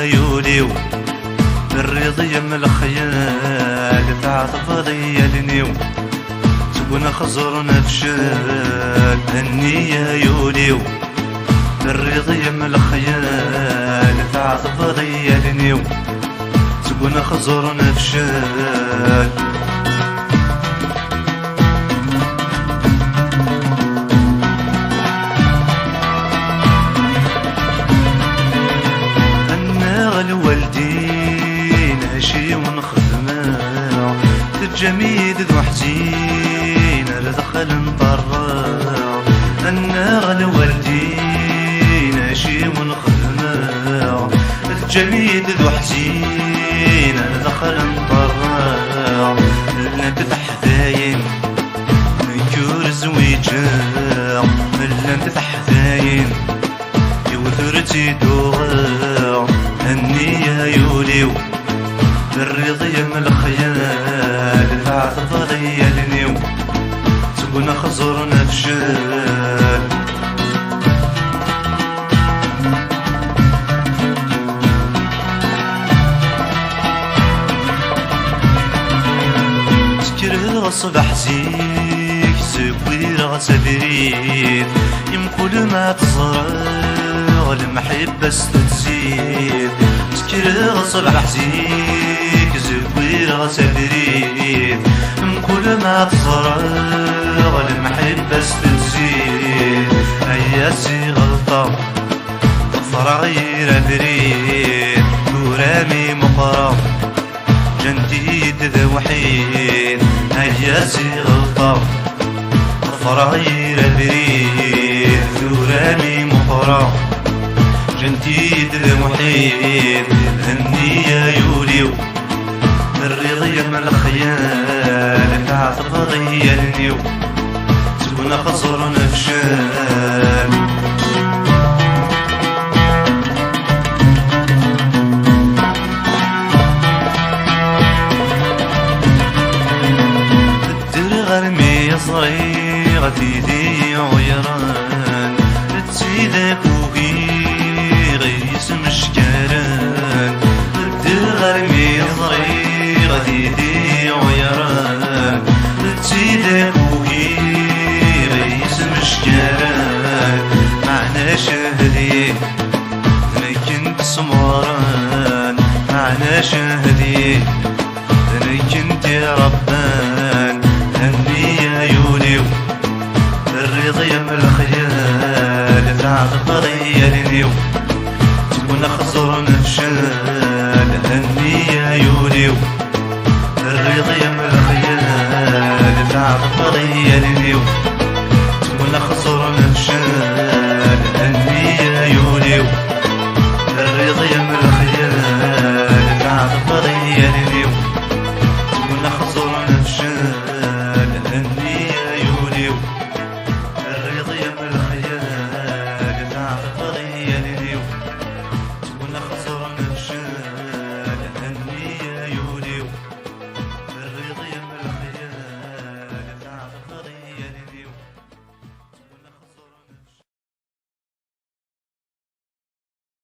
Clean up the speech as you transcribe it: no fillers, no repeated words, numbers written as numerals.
يوليو الرضي من الخيال تعطف ضيالنيو تكون خزرنا فشال. النية يوليو الرضي من الخيال تعطف ضيالنيو تكون خزرنا فشال. الوالدين هشي ونخدمه الجميد ذو حزين لدخل نطرع. النار الوالدين هشي ونخدمه الجميد ذو حزين لدخل نطرع. لنا تتحذاين نكور زويجا لنا تتحذاين يوثرتي دوغا. النية يوليو الرضي من الخيال تعطف ضيالنيو تكون خزرنا فشال. تكره صبح زيك سكوير سبريد يمكن ما تزرع المحبة ستزيد. تكره صبح زيك زكوير سبريد كل ما تزرع المحبة ستزيد. أياسي غلطة غفر غير بريد كرامي مقرم جنتيد ذا وحيد. أياسي غلطة غفر غير بريد كرامي مقرم جنتيد المحيط. النية يوليو الرضي من الخيال تعطف ضيالنيو تكون خزرنا فشال. الدر غرمي صغيرة تيدي عيران تسيدك مشكران. الدر غرمي صغيرة تيدي عيران تسيدك رئيس مشكران. معنا شهدي انا كنت سمران معنا شهدي انا كنت ربان. النية يوليو الرضي من الخيال تعطف ضيالنيو تكون خزرنا فشال. النية يوليو الرضي من الخيال تعطف ضيالنيو تكون خزرنا